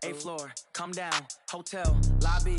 8th floor, come down, hotel, lobby.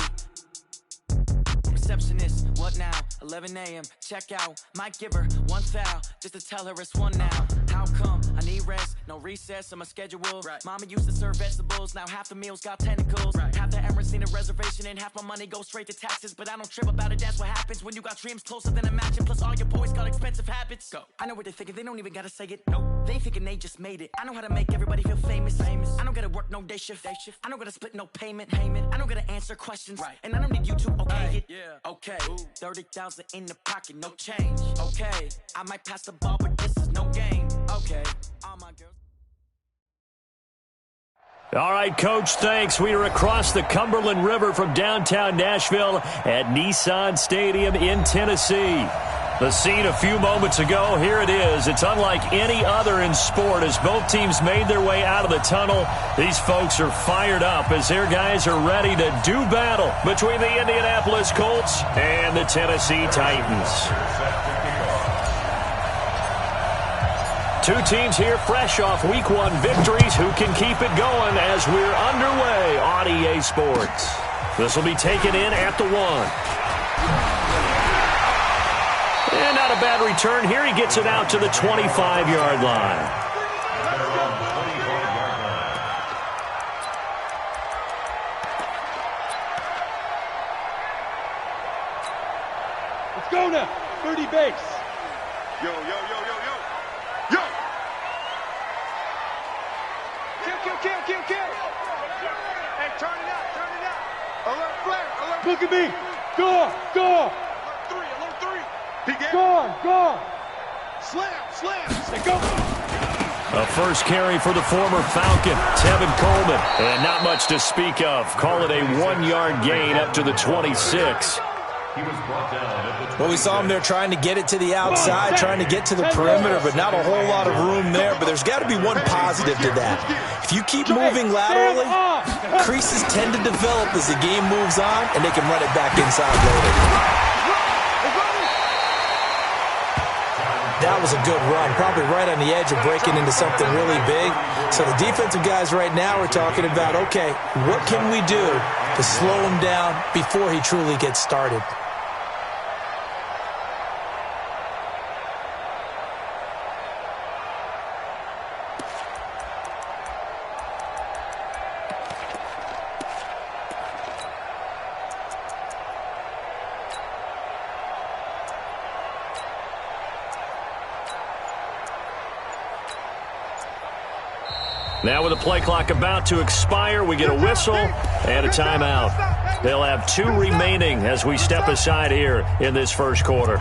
Receptionist, what now? 11 a.m., check out. Might give her one foul, just to tell her it's one now. How come? I need rest, no recess on my schedule. Right. Mama used to serve vegetables, now half the meals got tentacles. Right. Half the Emirates need a reservation and half my money goes straight to taxes. But I don't trip about it, that's what happens when you got dreams closer than a match. And plus all your boys got expensive habits. Go. I know what they're thinking, they don't even gotta say it. Nope. They thinking they just made it. I know how to make everybody feel famous. I don't gotta work no day shift. I don't gotta split no payment. I don't gotta answer questions. Right. And I don't need you to okay it. Yeah. Okay, 30,000 in the pocket, no change. Okay, I might pass the ball, but this is no game. Okay, all my girls. All right, Coach, thanks. We are across the Cumberland River from downtown Nashville at Nissan Stadium in Tennessee. The scene a few moments ago, here it is. It's unlike any other in sport as both teams made their way out of the tunnel. These folks are fired up as their guys are ready to do battle between the Indianapolis Colts and the Tennessee Titans. Two teams here fresh off Week 1 victories who can keep it going as we're underway on EA Sports. This will be taken in at the 1. And not a bad return here. He gets it out to the 25-yard line. Let's go now. 30 base. Yo, yo, yo, yo, yo. Yo! Kill. Hey, turn it out. Alert flare. Look at me. Go. Alert 3. He gets Go. Slam. Let's go. A first carry for the former Falcon, Tevin Coleman. And not much to speak of. Call it a 1-yard gain up to the 26. Well, we saw him there trying to get it to the outside, trying to get to the perimeter, but not a whole lot of room there. But there's got to be one positive to that. If you keep moving laterally, creases tend to develop as the game moves on, and they can run it back inside later. That was a good run, probably right on the edge of breaking into something really big. So the defensive guys right now are talking about, okay, what can we do to slow him down before he truly gets started? Now with the play clock about to expire, we get a whistle and a timeout. They'll have 2 remaining as we step aside here in this first quarter.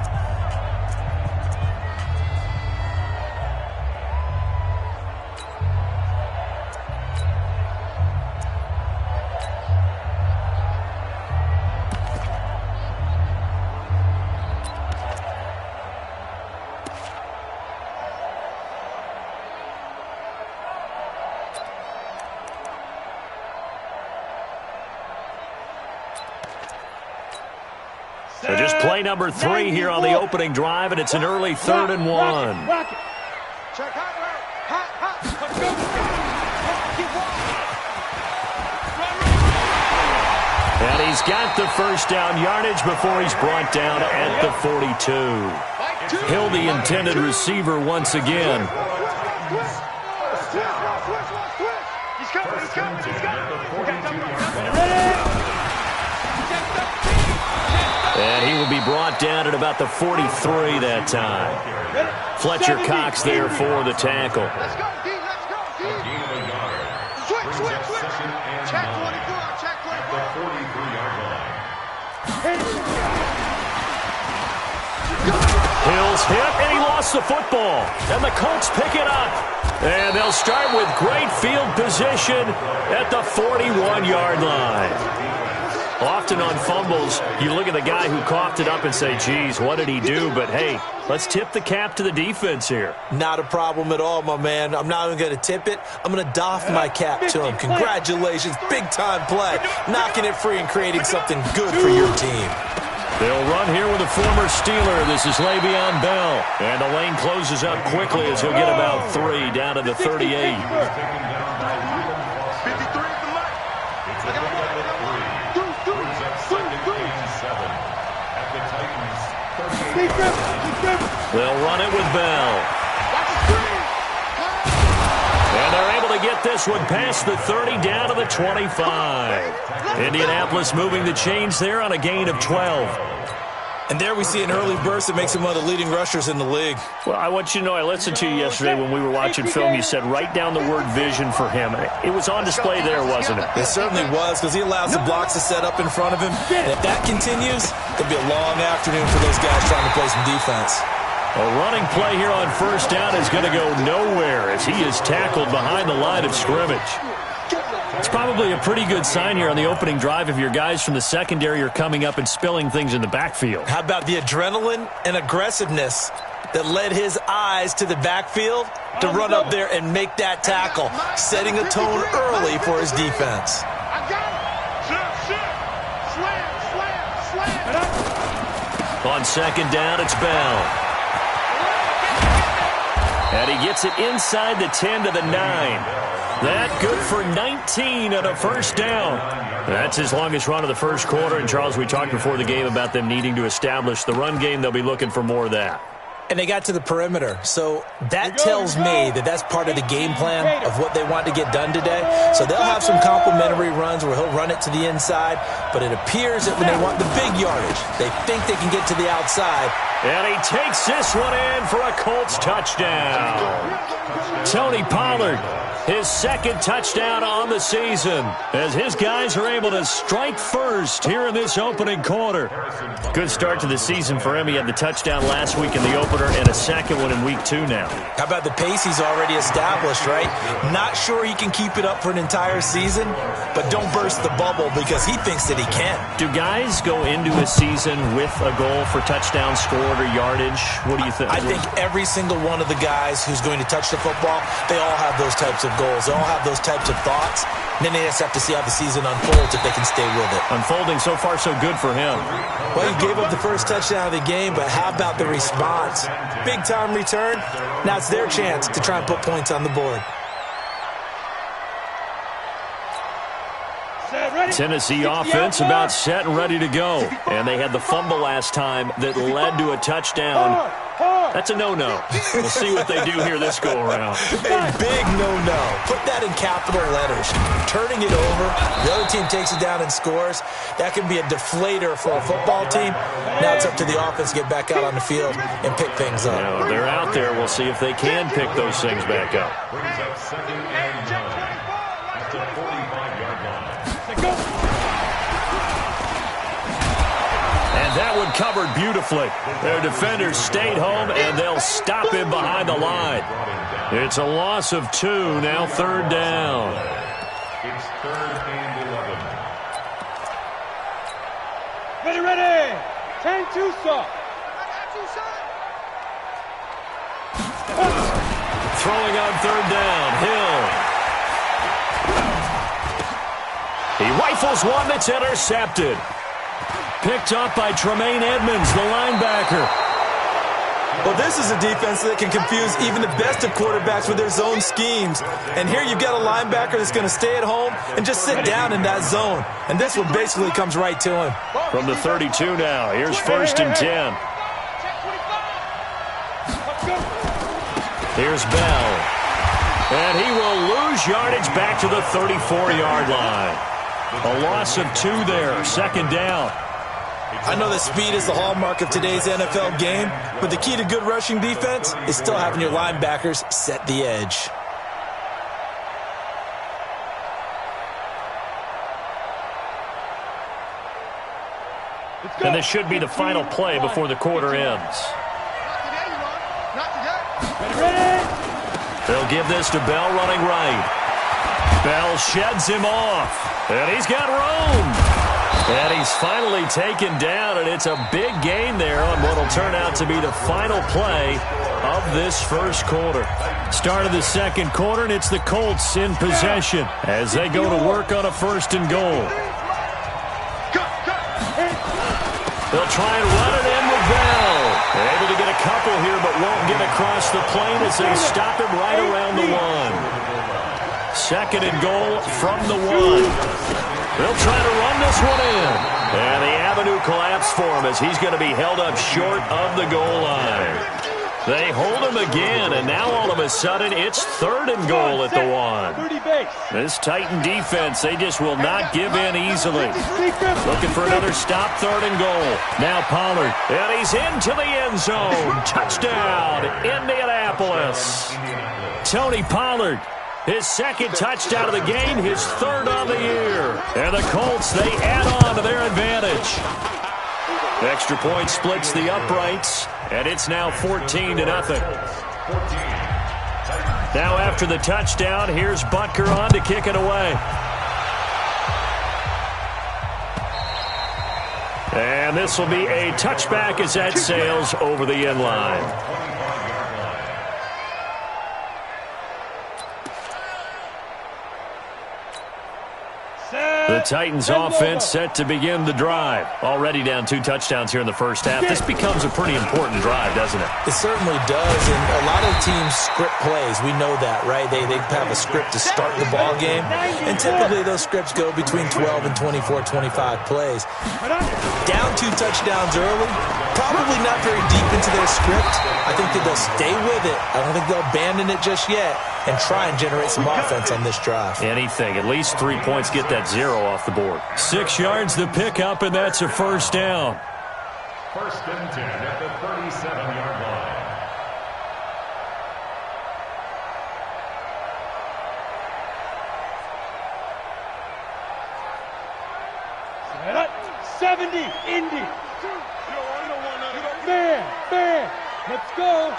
So just play number 3 here on the opening drive, and it's an early 3rd and 1. Check hot. Let's go. And he's got the first down yardage before he's brought down at the 42. Hill, the intended receiver once again. He's coming. And he will be brought down at about the 43 that time. Fletcher Cox there for the tackle. Let's go, D. Switch. Check 24. The 43-yard line. Hill's hit, and he lost the football. And the Colts pick it up. And they'll start with great field position at the 41-yard line. Often on fumbles, you look at the guy who coughed it up and say, geez, what did he do? But, hey, let's tip the cap to the defense here. Not a problem at all, my man. I'm not even going to tip it. I'm going to doff my cap to him. Congratulations, big-time play. Knocking it free and creating something good for your team. They'll run here with a former Steeler. This is Le'Veon Bell. And the lane closes up quickly as he'll get about 3 down to the 38. 53 at the mic. They'll run it with Bell. And they're able to get this one past the 30 down to the 25. Indianapolis moving the chains there on a gain of 12. And there we see an early burst that makes him one of the leading rushers in the league. Well, I want you to know, I listened to you yesterday when we were watching film. You said write down the word vision for him. It was on display there, wasn't it? It certainly was, because he allows the blocks to set up in front of him. And if that continues, it'll be a long afternoon for those guys trying to play some defense. A running play here on first down is going to go nowhere as he is tackled behind the line of scrimmage. It's probably a pretty good sign here on the opening drive if your guys from the secondary are coming up and spilling things in the backfield. How about the adrenaline and aggressiveness that led his eyes to the backfield to run up there and make that tackle, setting a tone early for his defense. On second down, it's Bell. And he gets it inside the 10 to the 9. That good for 19 and a first down. That's his longest run of the first quarter. And, Charles, we talked before the game about them needing to establish the run game. They'll be looking for more of that. And they got to the perimeter. So that tells me that that's part of the game plan of what they want to get done today. So they'll have some complimentary runs where he'll run it to the inside. But it appears that when they want the big yardage, they think they can get to the outside. And he takes this one in for a Colts touchdown. Tony Pollard, his second touchdown on the season, as his guys are able to strike first here in this opening quarter. Good start to the season for him. He had the touchdown last week in the opener and a second one in week 2 now. How about the pace he's already established, right? Not sure he can keep it up for an entire season, but don't burst the bubble because he thinks that he can. Do guys go into a season with a goal for touchdown scored or yardage? What do you think? I think every single one of the guys who's going to touch the football, they all have those types of goals. They all have those types of thoughts. And then they just have to see how the season unfolds if they can stay with it. Unfolding so far so good for him. Well, he gave up the first touchdown of the game, but how about the response? Big time return. Now it's their chance to try and put points on the board. Tennessee offense about set and ready to go. And they had the fumble last time that led to a touchdown. That's a no-no. We'll see what they do here this go-around. A big no-no. Put that in capital letters. Turning it over, the other team takes it down and scores. That can be a deflator for a football team. Now it's up to the offense to get back out on the field and pick things up. You know, they're out there. We'll see if they can pick those things back up. And that one covered beautifully. Their defenders stayed home, and they'll stop him behind the line. It's a loss of 2, now third down. It's third and 11. Ready. 10-2, sir. Throwing on third down, Hill. He rifles one that's intercepted. Picked up by Tremaine Edmonds, the linebacker. Well, this is a defense that can confuse even the best of quarterbacks with their zone schemes. And here you've got a linebacker that's going to stay at home and just sit down in that zone. And this one basically comes right to him. From the 32 now, here's first and 10. Here's Bell. And he will lose yardage back to the 34-yard line. A loss of 2 there, second down. I know that speed is the hallmark of today's NFL game, but the key to good rushing defense is still having your linebackers set the edge. And this should be the final play before the quarter ends. They'll give this to Bell running right. Bell sheds him off, and he's got room. And he's finally taken down, and it's a big gain there on what will turn out to be the final play of this first quarter. Start of the second quarter, and it's the Colts in possession as they go to work on a first and goal. They'll try and run it in with Bell. They're able to get a couple here, but won't get across the plane as they stop him right around the 1. Second and goal from the 1. They'll try to run this one in. And the avenue collapsed for him as he's going to be held up short of the goal line. They hold him again, and now all of a sudden it's 3rd and goal at the 1. This Titan defense, they just will not give in easily. Looking for another stop, 3rd and goal. Now Pollard, and he's into the end zone. Touchdown, Indianapolis. Tony Pollard, his 2nd touchdown of the game, his 3rd on the year. And the Colts, they add on to their advantage. Extra point splits the uprights, and it's now 14-0. Now after the touchdown, here's Butker on to kick it away. And this will be a touchback as that sails over the end line. The Titans offense set to begin the drive. Already down 2 touchdowns here in the first half. This becomes a pretty important drive, doesn't it? It certainly does, and a lot of teams script plays. We know that, right? They have a script to start the ball game, and typically those scripts go between 12 and 24, 25 plays. Down 2 touchdowns early, probably not very deep into their script. I think that they'll stay with it. I don't think they'll abandon it just yet and try and generate some offense on this drive. Anything. At least 3 points, get that 0 off the board. 6 yards the pickup, and that's a first down. 1st and 10 at the 37-yard line. 70, Indy. Man, let's go.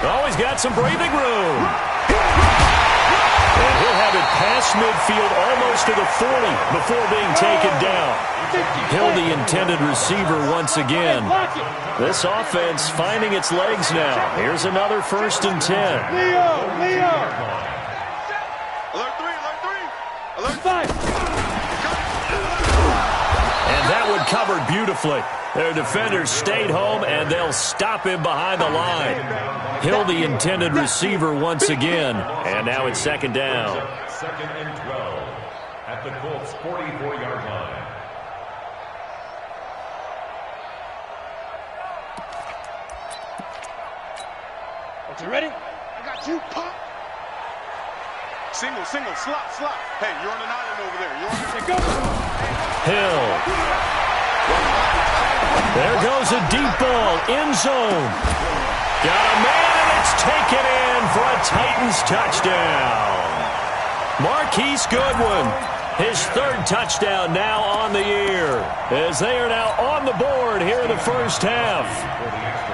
Oh, he's got some breathing room. And he'll have it past midfield almost to the 40 before being taken down. He'll the intended receiver once again. This offense finding its legs now. Here's another 1st and 10. Leo. Alert 3. Alert 5. And that one covered beautifully. Their defenders stayed home, and they'll stop him behind the line. Hill, the intended receiver once again, and now it's 2nd down. 2nd and 12 at the Colts' 44-yard line. You ready? I got you, pop. Single, slot. Hey, you're on an island over there. Go. Hill. There goes a deep ball, end zone. Got a man, and it's taken in for a Titans touchdown. Marquise Goodwin, his 3rd touchdown now on the year, as they are now on the board here in the first half.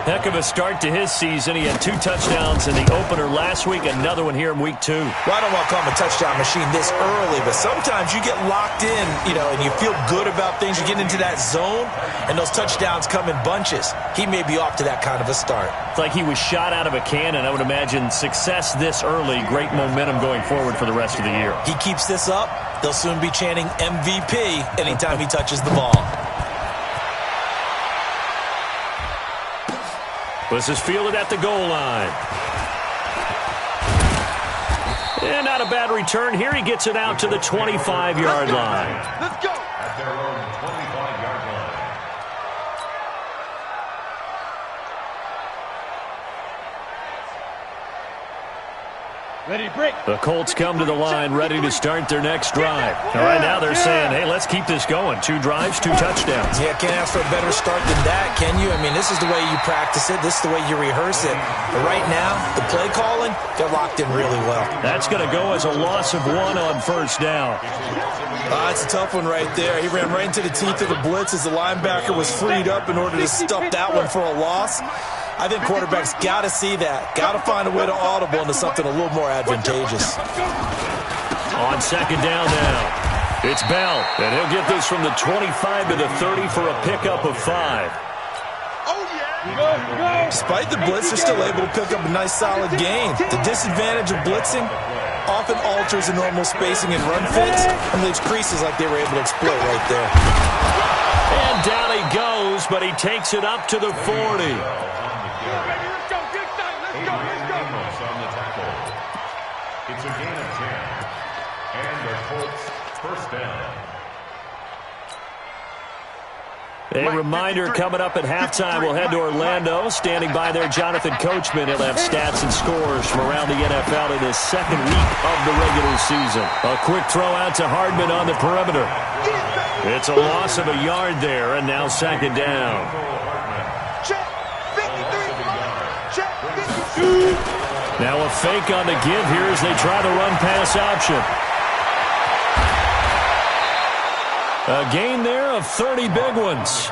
Heck of a start to his season. He had 2 touchdowns in the opener last week, another one here in week 2. Well, I don't want to call him a touchdown machine this early, but sometimes you get locked in, and you feel good about things. You get into that zone, and those touchdowns come in bunches. He may be off to that kind of a start. It's like he was shot out of a cannon. I would imagine success this early, great momentum going forward for the rest of the year. He keeps this up, they'll soon be chanting MVP anytime he touches the ball. This is fielded at the goal line. And not a bad return. Here he gets it out to the 25-yard line. Let's go. At their own 25-yard line. Ready, break. The Colts come to the line ready to start their next drive. And right now they're saying, hey, let's keep this going. 2 drives, 2 touchdowns. Yeah, can't ask for a better start than that, can you? I mean, this is the way you practice it. This is the way you rehearse it. But right now, the play calling, they're locked in really well. That's going to go as a loss of 1 on 1st down. It's a tough one right there. He ran right into the teeth of the blitz as the linebacker was freed up in order to stuff that one for a loss. I think quarterbacks got to see that. Got to find a way to audible into something a little more advantageous. On 2nd down now, it's Bell, and he'll get this from the 25 to the 30 for a pickup of 5. Oh, yeah. Despite the blitz, they're still able to pick up a nice, solid gain. The disadvantage of blitzing often alters the normal spacing and run fits and leaves creases like they were able to exploit right there. And down he goes, but he takes it up to the 40. It's a gain of 10. And the Colts first down. A reminder coming up at halftime. We'll head to Orlando. Standing by there, Jonathan Coachman. He'll have stats and scores from around the NFL in his second week of the regular season. A quick throw out to Hardman on the perimeter. It's a loss of a yard there, and now second down. Check. 53. Check. 52. Now a fake on the give here as they try the run-pass option. A gain there of 30 big ones.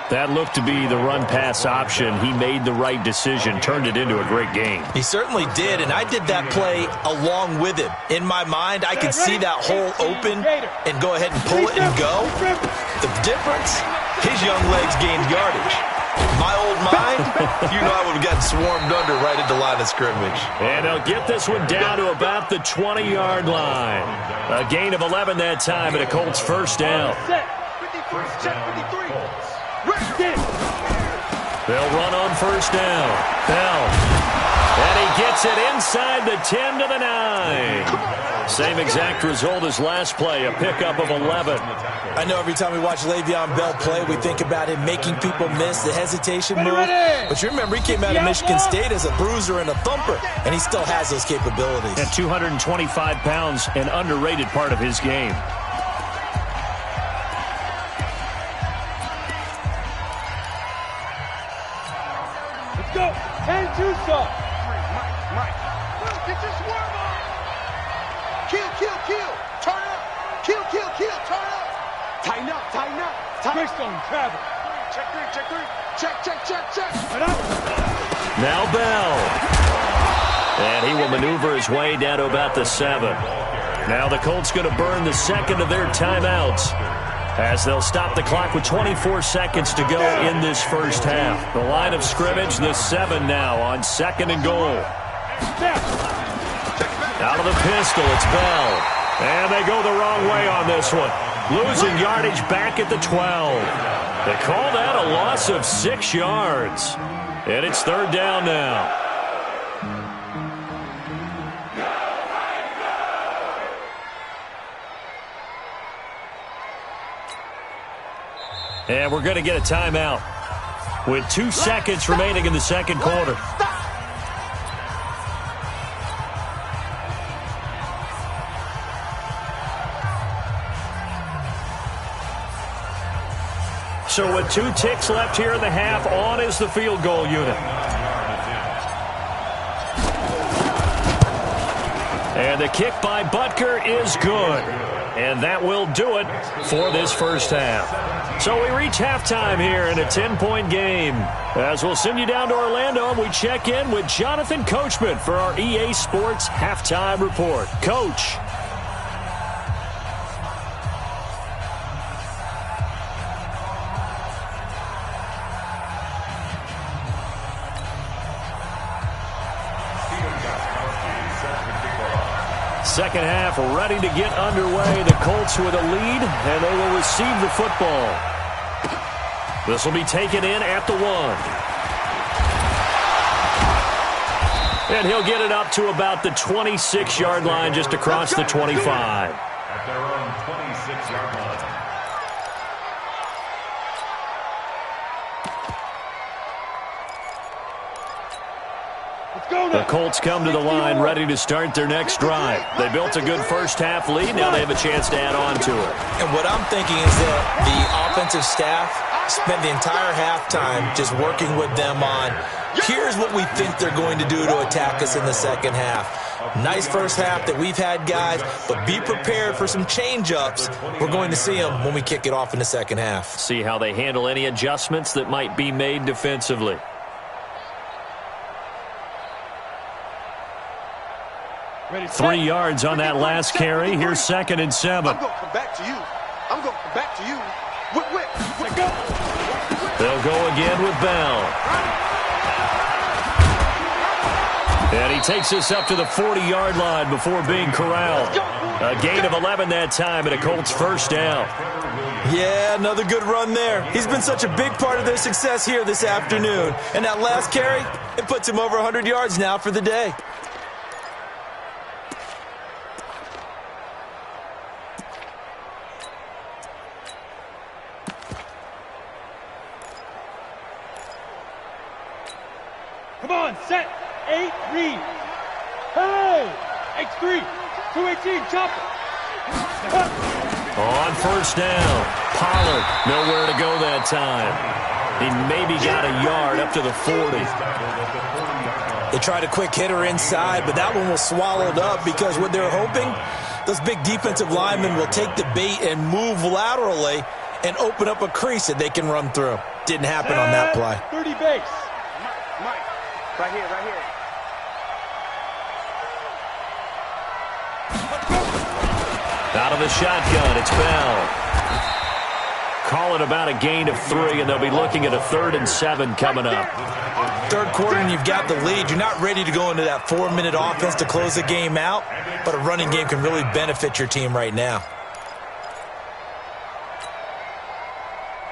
That looked to be the run-pass option. He made the right decision, turned it into a great game. He certainly did, and I did that play along with him. In my mind, I could see that hole open and go ahead and pull it and go. The difference, his young legs gained yardage. My old mind, you know I would have gotten swarmed under right at the line of scrimmage. And they'll get this one down to about the 20-yard line. A gain of 11 that time, and a Colts first down. They'll run on first down. Bell. And he gets it inside the 10 to the 9. Same exact result as last play, a pickup of 11. I know every time we watch Le'Veon Bell play, we think about him making people miss the hesitation move. But you remember, he came out of Michigan State as a bruiser and a thumper, and he still has those capabilities. At 225 pounds, an underrated part of his game. Let's go. And two soft. Mike. Get your swerve on. Kill. Turn up. Kill. Turn up. Tighten up. Greystone travel. Check 3. Check. Now Bell. And he will maneuver his way down to about the 7. Now the Colts going to burn the second of their timeouts as they'll stop the clock with 24 seconds to go in this first half. The line of scrimmage, the 7 now on second and goal. Out of the pistol, it's Bell. And they go the wrong way on this one. Losing yardage back at the 12. They call that a loss of 6 yards. And it's third down now. And we're going to get a timeout with 2 seconds remaining in the second quarter. So with 2 ticks left here in the half, on is the field goal unit. And the kick by Butker is good. And that will do it for this first half. So we reach halftime here in a 10-point game. As we'll send you down to Orlando, and we check in with Jonathan Coachman for our EA Sports Halftime Report. Coach. Second half ready to get underway. The Colts with a lead, and they will receive the football. This will be taken in at the 1. And he'll get it up to about the 26-yard line, just across the 25. At their own 26-yard line. The Colts come to the line ready to start their next drive. They built a good first-half lead. Now they have a chance to add on to it. And what I'm thinking is that the offensive staff spent the entire halftime just working with them on, here's what we think they're going to do to attack us in the second half. Nice first half that we've had, guys, but be prepared for some change-ups. We're going to see them when we kick it off in the second half. See how they handle any adjustments that might be made defensively. Ready, 3 yards on that last carry. Here's second and 7. I'm going to come back to you. They'll go again with Bell. And he takes us up to the 40-yard line before being corralled. A gain of 11 that time, and a Colts first down. Yeah, another good run there. He's been such a big part of their success here this afternoon. And that last carry, it puts him over 100 yards now for the day. Come on, set. 8, read. Hey! X3. 218, chop it. On first down, Pollard nowhere to go that time. He maybe got a yard up to the 40. They tried a quick hitter inside, but that one was swallowed up because what they're hoping, those big defensive linemen will take the bait and move laterally and open up a crease that they can run through. Didn't happen on that play. 30 base. Mike, right here, right here. Out of the shotgun, it's Bell. Call it about a gain of 3, and they'll be looking at a 3rd and 7 coming up. Third quarter and you've got the lead. You're not ready to go into that 4-minute offense to close the game out, but a running game can really benefit your team right now.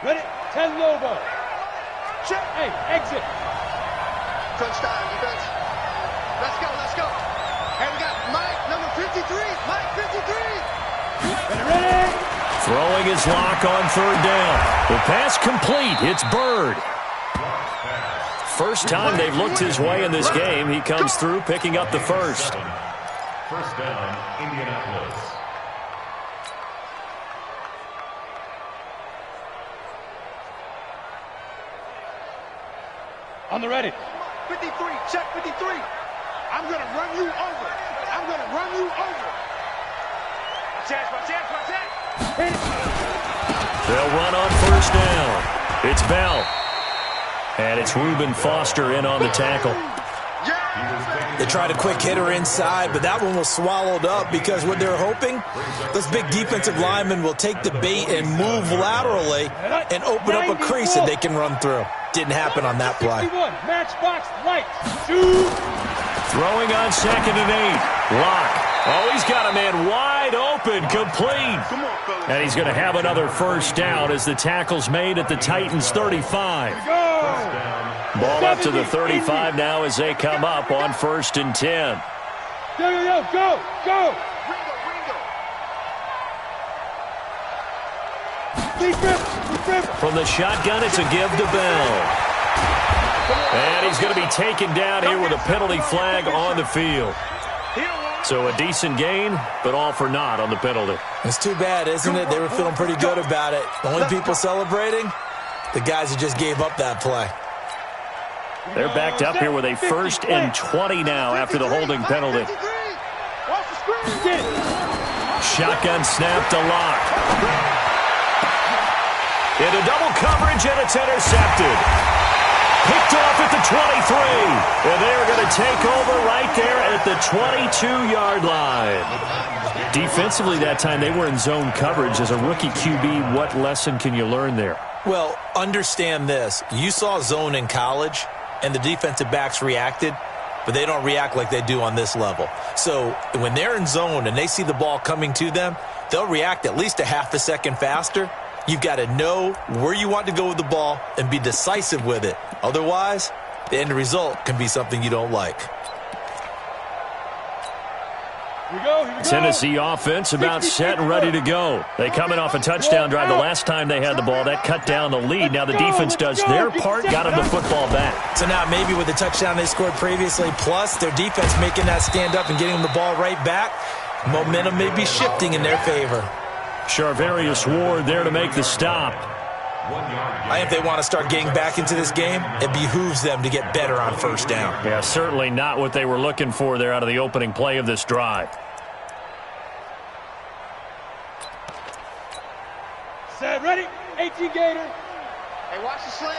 Ready? 10 Lobo. Check. Hey, exit. Touchdown, defense. Let's go, let's go. Hey, we got Mike, number 53. Mike, 53. Ready? Throwing his lock on 3rd down. The pass complete. It's Bird. First time they've looked his way in this game. He comes through picking up the first. First down, Indianapolis. On the ready. 53, check 53. I'm going to run you over. I'm going to run you over. My chance. They'll run on first down. It's Bell. And it's Reuben Foster in on the tackle. They tried a quick hitter inside, but that one was swallowed up because what they're hoping, those big defensive linemen will take the bait and move laterally and open up a crease that they can run through. Didn't happen on that play. 61, matchbox light. Shoot. Throwing on 2nd and 8. Lock. Oh, he's got a man wide open, complete. Come on, fellas. And he's going to have another first down as the tackle's made at the Titans' 35. Ball up to the 35 now as they come up on 1st and 10. Go. Ringo. From the shotgun, it's a give to Bell. And he's going to be taken down here with a penalty flag on the field. So a decent gain, but all for naught on the penalty. It's too bad, isn't it? They were feeling pretty good about it. The only people celebrating, the guys who just gave up that play. They're backed up here with a 1st and 20 now after the holding penalty. Shotgun snap to Lock. Into double coverage, and it's intercepted. Picked off at the 23. And they're going to take over right there at the 22-yard line. Defensively that time, they were in zone coverage. As a rookie QB, what lesson can you learn there? Well, understand this. You saw zone in college, and the defensive backs reacted, but they don't react like they do on this level. So when they're in zone and they see the ball coming to them, they'll react at least a half a second faster. You've got to know where you want to go with the ball and be decisive with it. Otherwise, the end result can be something you don't like. Here we go. Tennessee offense about set and ready to go. They coming off a touchdown drive the last time they had the ball. That cut down the lead. Now the defense does their part, got them the football back. So now maybe with the touchdown they scored previously, plus their defense making that stand up and getting them the ball right back, momentum may be shifting in their favor. Charvarius Ward there to make the stop. I think if they want to start getting back into this game, it behooves them to get better on first down. Yeah, certainly not what they were looking for there out of the opening play of this drive. Set, ready, 18 Gator. Hey, watch the slant.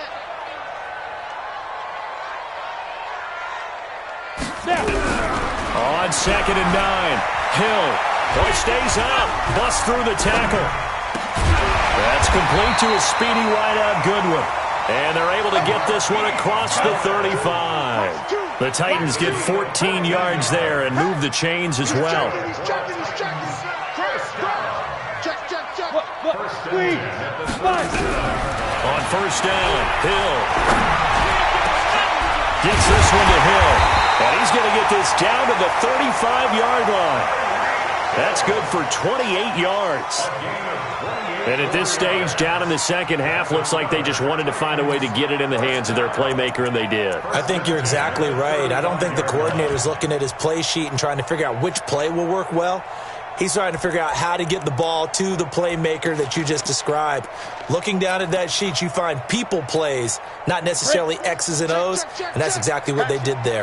Snap. On 2nd and 9, Hill. Boy stays out, busts through the tackle. That's complete to a speedy wideout Goodwin. And they're able to get this one across the 35. The Titans get 14 yards there and move the chains as well. On first down, Hill. Gets this one to Hill. And he's going to get this down to the 35-yard line. That's good for 28 yards. And at this stage, down in the second half, looks like they just wanted to find a way to get it in the hands of their playmaker, and they did. I think you're exactly right. I don't think the coordinator's looking at his play sheet and trying to figure out which play will work well. He's trying to figure out how to get the ball to the playmaker that you just described. Looking down at that sheet, you find people plays, not necessarily X's and O's, and that's exactly what they did there.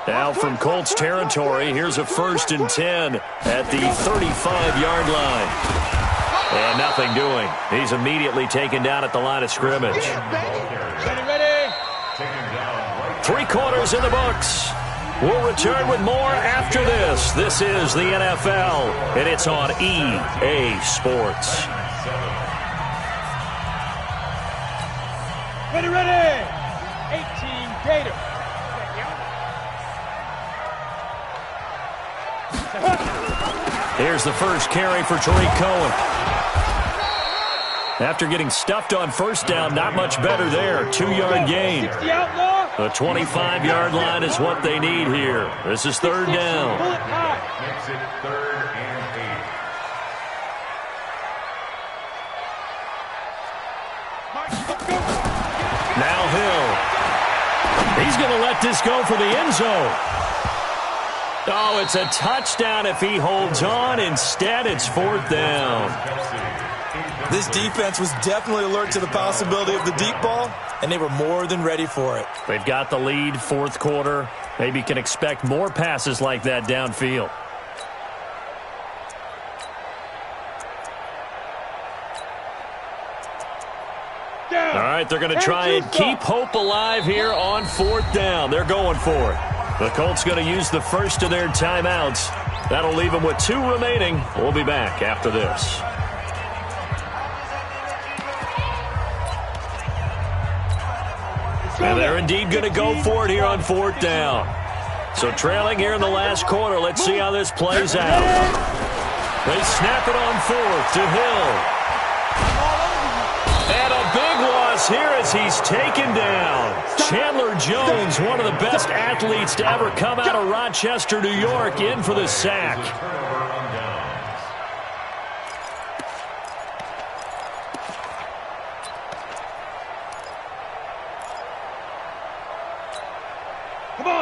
Now from Colts territory, here's a 1st and 10 at the 35-yard line. And nothing doing. He's immediately taken down at the line of scrimmage. Ready. 3 quarters in the books. We'll return with more after this. This is the NFL, and it's on EA Sports. Ready. 18 Gator. Here's the first carry for Tariq Cohen. After getting stuffed on first down, not much better there. 2-yard gain. The 25-yard line is what they need here. This is 3rd down. Makes it 3rd and 8. Now Hill. He's going to let this go for the end zone. Oh, it's a touchdown if he holds on. Instead, it's 4th down. This defense was definitely alert to the possibility of the deep ball, and they were more than ready for it. They've got the lead, 4th quarter. Maybe can expect more passes like that downfield. All right, they're going to try and keep hope alive here on 4th down. They're going for it. The Colts going to use the first of their timeouts. That'll leave them with 2 remaining. We'll be back after this. And they're indeed going to go for it here on 4th down. So trailing here in the last quarter. Let's see how this plays out. They snap it on 4th to Hill. And a big loss here as he's taken down. Chandler Jones, one of the best athletes to ever come out of Rochester, New York, in for the sack.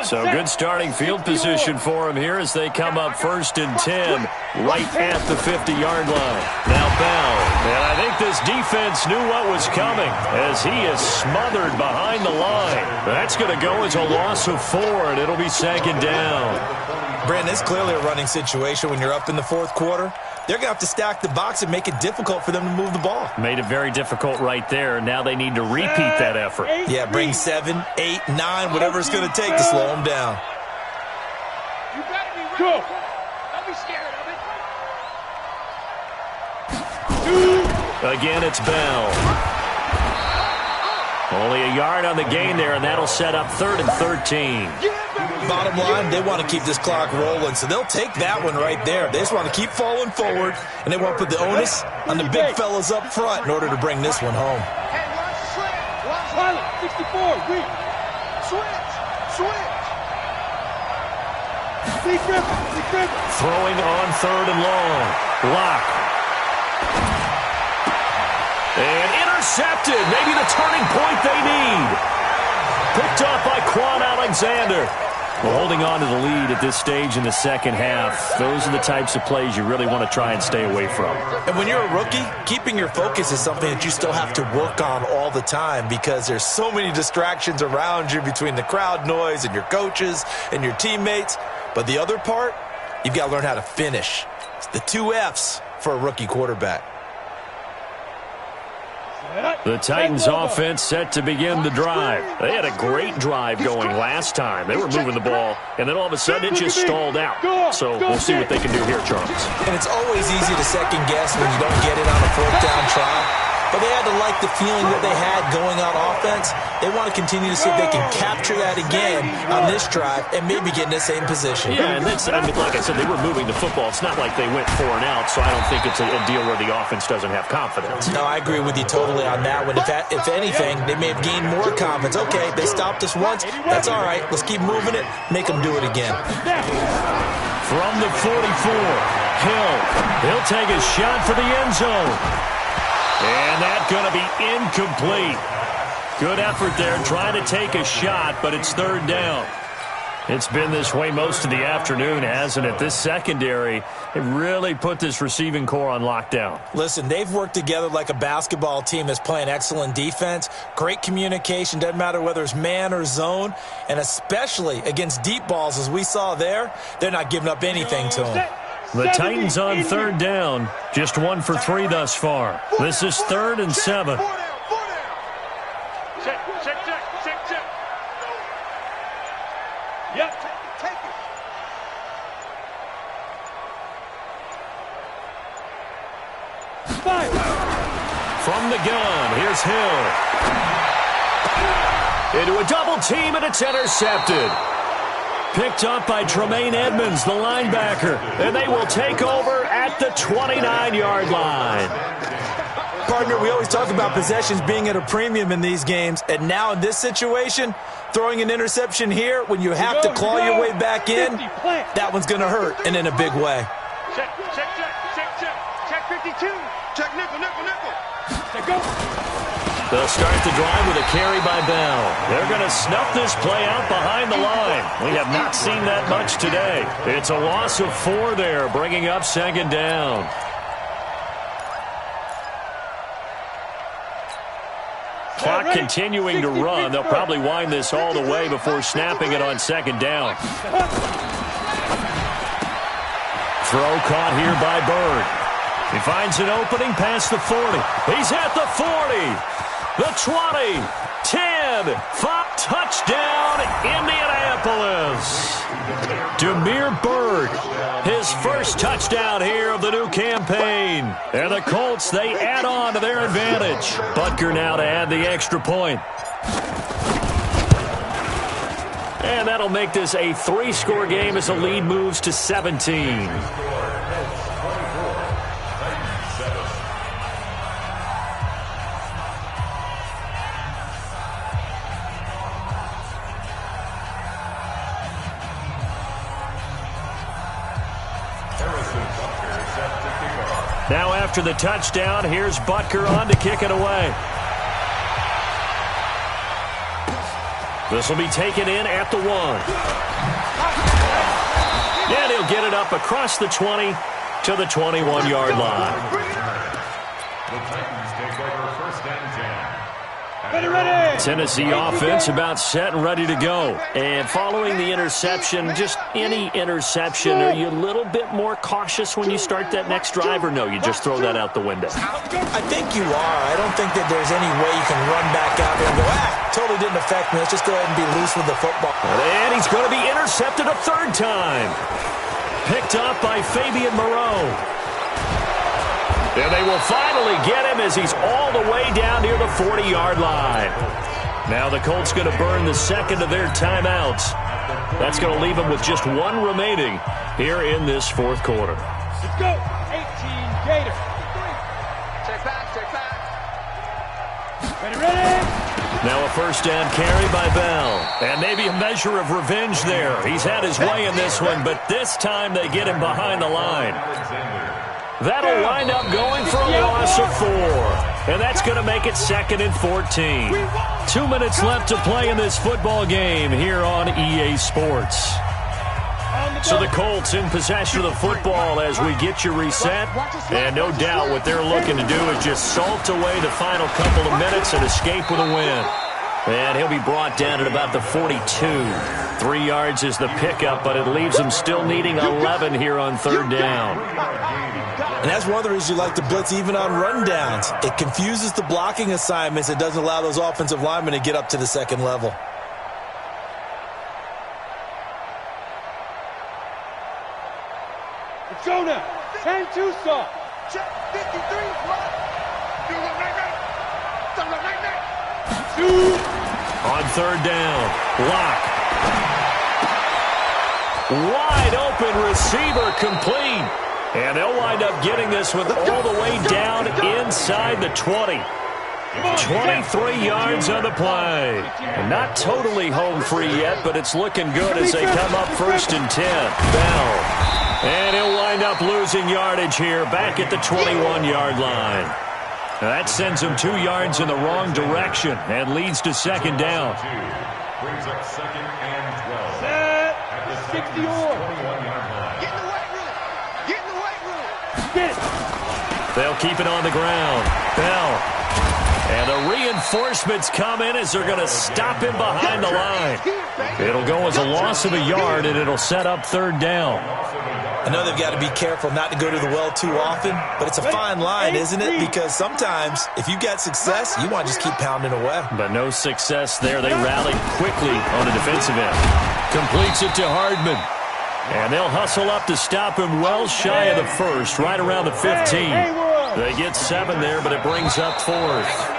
So good starting field position for him here as they come up 1st and 10 right at the 50-yard line. Now Bell, and I think this defense knew what was coming as he is smothered behind the line. That's going to go as a loss of 4, and it'll be 2nd down. Brandon, it's clearly a running situation when you're up in the 4th quarter. They're going to have to stack the box and make it difficult for them to move the ball. Made it very difficult right there. Now they need to repeat that effort. Yeah, bring 7, 8, 9, whatever it's going to take to slow them down. You better be ready. Go. Don't be scared of it. Again, it's Bell. Only a yard on the gain there, and that'll set up 3rd and 13. Bottom line, they want to keep this clock rolling, so they'll take that one right there. They just want to keep falling forward, and they want to put the onus on the big fellas up front in order to bring this one home. Hey, watch the slant. Watch the 64, weak. Switch. Big Griffin. Throwing on 3rd and long. Lock. And intercepted. Maybe the turning point they need. Picked up by Quan Alexander. Well, holding on to the lead at this stage in the second half, those are the types of plays you really want to try and stay away from. And when you're a rookie, keeping your focus is something that you still have to work on all the time because there's so many distractions around you between the crowd noise and your coaches and your teammates. But the other part, you've got to learn how to finish. It's the 2 F's for a rookie quarterback. The Titans offense set to begin the drive. They had a great drive going last time. They were moving the ball, and then all of a sudden it just stalled out. So we'll see what they can do here, Charles. And it's always easy to second guess when you don't get it on a 4th down try. But they had to like the feeling that they had going on offense. They want to continue to see if they can capture that again on this drive and maybe get in the same position. Yeah, and that's, I mean, like I said, they were moving the football. It's not like they went 4 and out, so I don't think it's a deal where the offense doesn't have confidence. No, I agree with you totally on that one. If anything, they may have gained more confidence. Okay, they stopped us once. That's all right. Let's keep moving it. Make them do it again. From the 44. Hill. He'll take a shot for the end zone. And that's going to be incomplete. Good effort there trying to take a shot, but it's third down. It's been this way most of the afternoon, hasn't it? This secondary, it really put this receiving core on lockdown. Listen, they've worked together like a basketball team that's playing excellent defense. Great communication, doesn't matter whether it's man or zone. And especially against deep balls, as we saw there, they're not giving up anything to them. The Titans on third down, just 1 for 3 thus far. This is 3rd and 7. Check. Yep. Take it. Fire. From the gun, here's Hill. Into a double team, and it's intercepted. Picked up by Tremaine Edmonds, the linebacker. And they will take over at the 29-yard line. Partner, we always talk about possessions being at a premium in these games. And now in this situation, throwing an interception here when you have to claw your way back in, that one's going to hurt, and in a big way. Check 52. Check nickel. Check go. They'll start the drive with a carry by Bell. They're going to snuff this play out behind the line. We have not seen that much today. It's a loss of 4 there, bringing up 2nd down. Clock continuing to run. They'll probably wind this all the way before snapping it on 2nd down. Throw caught here by Bird. He finds an opening past the 40. He's at the 40. The 20, 10, 5, touchdown, Indianapolis. Demir Bird, his first touchdown here of the new campaign. And the Colts, they add on to their advantage. Butker now to add the extra point. And that'll make this a 3-score game as the lead moves to 17. Now after the touchdown, here's Butker on to kick it away. This will be taken in at the 1. And he'll get it up across the 20 to the 21-yard line. The Titans take over 1st and 10. Ready. Tennessee offense about set and ready to go. And following the interception, just any interception, are you a little bit more cautious when you start that next drive, or no, you just throw that out the window? I think you are. I don't think that there's any way you can run back out there and go, totally didn't affect me. Let's just go ahead and be loose with the football. And he's going to be intercepted a 3rd time. Picked up by Fabian Moreau. And they will finally get him as he's all the way down near the 40-yard line. Now the Colts going to burn the 2nd of their timeouts. That's going to leave them with just 1 remaining here in this 4th quarter. Let's go. 18 Gator. Check back. Ready. Now a 1st down carry by Bell. And maybe a measure of revenge there. He's had his way in this one, but this time they get him behind the line. That'll wind up going for a loss of 4. And that's going to make it 2nd and 14. 2 minutes left to play in this football game here on EA Sports. So the Colts in possession of the football as we get you reset. And no doubt what they're looking to do is just salt away the final couple of minutes and escape with a win. And he'll be brought down at about the 42. 3 yards is the pickup, but it leaves him still needing 11 here on 3rd down. And that's one of the reasons you like to blitz even on rundowns. It confuses the blocking assignments. It doesn't allow those offensive linemen to get up to the 2nd level. Let's go now. 10 Tucson. Check 53. What? Do the night. On 3rd down, Locke. Wide open receiver complete. And they'll wind up getting this one all the way down inside the 20. 23 yards on the play. And not totally home free yet, but it's looking good as they come up 1st and 10. Bell. And he'll wind up up losing yardage here, back at the 21-yard line. That sends them 2 yards in the wrong direction and leads to second down. Brings up second and 12. Set. At the 60 21-yard line. Get in the weight room. Get in the weight room. Get it. They'll keep it on the ground. Bell. And the reinforcements come in as they're going to stop him behind the line. It'll go as a loss of a yard, and it'll set up third down. I know they've got to be careful not to go to the well too often, but it's a fine line, isn't it? Because sometimes if you got success, you want to just keep pounding away. But no success there. They rallied quickly on the defensive end. Completes it to Hardman. And they'll hustle up to stop him well shy of the first, right around the 15. They get 7 there, but it brings up 4th.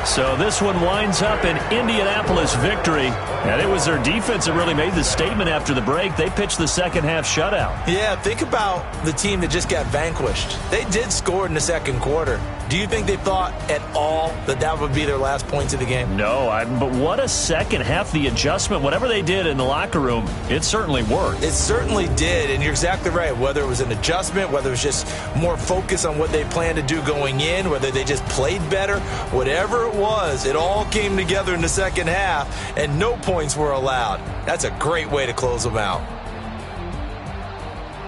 So this one winds up an Indianapolis victory. And it was their defense that really made the statement after the break. They pitched the second-half shutout. Yeah, think about the team that just got vanquished. They did score in the second quarter. Do you think they thought at all that that would be their last points of the game? No, but what a second half. The adjustment, whatever they did in the locker room, it certainly worked. It certainly did, and you're exactly right. Whether it was an adjustment, whether it was just more focus on what they planned to do going in, whether they just played better, whatever it was, it all came together in the second half, and no points were allowed. That's a great way to close them out.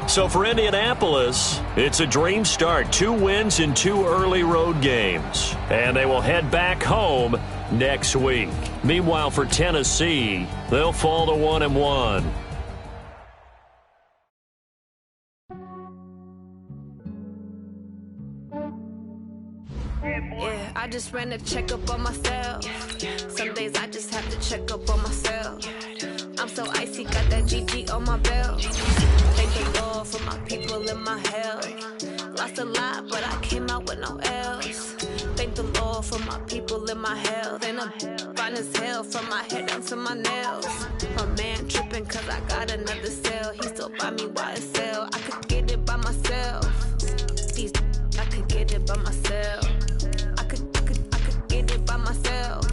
So for Indianapolis, it's a dream start. 2 wins in 2 early road games. And they will head back home next week. Meanwhile, for Tennessee, they'll fall to 1-1. Yeah, I just ran a checkup on myself. Some days I just have to check up on myself. I'm so icy, got that GG on my belt. Thank the Lord for my people in my health. Lost a lot, but I came out with no L's. Thank the Lord for my people in my health. And I'm fine as hell from my head down to my nails. My man tripping cause I got another cell. He still buy me YSL. I could get it by myself. These I could get it by myself. I could get it by myself.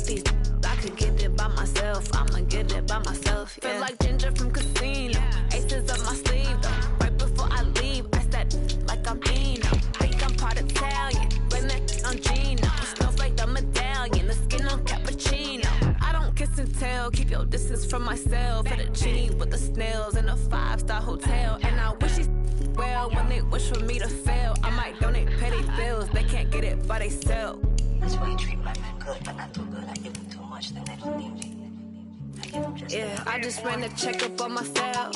These I could get it by myself. I'ma get it by myself. Yeah. Feel like Ginger from Casino. Aces up my sleeve though. Right before I leave, I said like I'm Dino. Think I'm part Italian. Blame that on Gino. Smells like the medallion. The skin on cappuccino. I don't kiss and tell. Keep your distance from myself. Fettuccine with the snails in a 5-star hotel. And I wish these well when they wish for me to fail. I might donate petty bills. They can't get it by themselves. That's why you treat black men good, but not too good. I give them too much, then they don't need me. Yeah, I just ran a checkup on myself.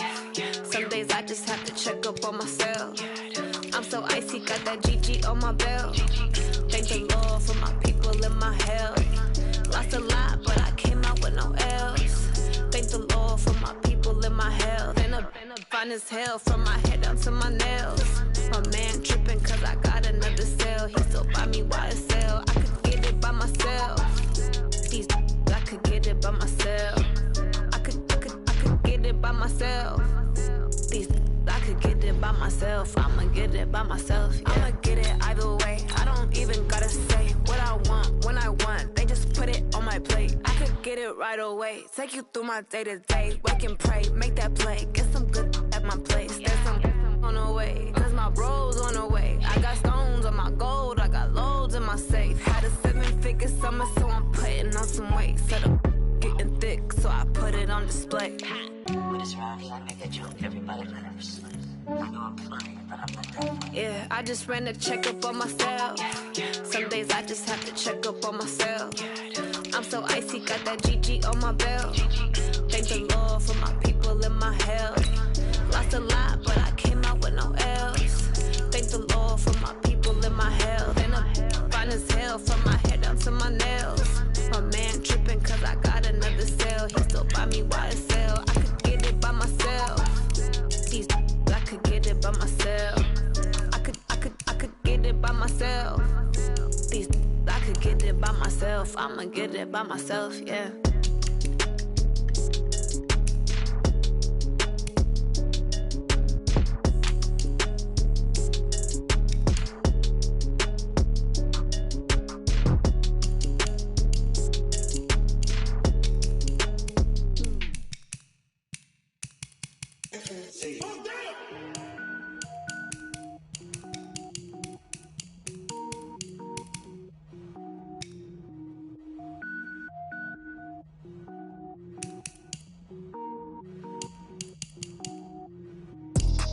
Some days I just have to check up on myself. I'm so icy, got that GG on my belt. Thank the Lord for my people in my health. Lost a lot, but I came out with no L's. Thank the Lord for my people in my health. And I'm fine as hell from my head down to my nails. My man tripping cause I got another cell. He still buy me YSL. I could get it by myself. These I could get it by myself. I could get it by myself. These I could get it by myself. I'ma get it by myself. Yeah. I'ma get it either way. I don't even gotta say what I want when I want. They just put it on my plate. I could get it right away. Take you through my day to day. Wake and pray, make that play. Get some good at my place. There's some on the way. Cause my bro's on the way. I got stones on my gold. I got loads in my safe. Had a 7-figure summer, so I'm putting on some weight. Set up getting thick, so I put it on display. When it's around here, I make a joke. Everybody laughs. I know I'm funny, but I'm not that funny. Yeah, I just ran a checkup on myself. Some days I just have to check up on myself. I'm so icy, got that GG on my belt. Thank the Lord for my people in my health. Lost a lot, but I came out with no L's. Thank the Lord for my people in my health. And I'm fine as hell from my head down to my nails. My man tripping cause I got another cell. He still buy me YSL. I could get it by myself. These I could get it by myself. I could get it by myself. These I could get it by myself. I'ma get it by myself, yeah.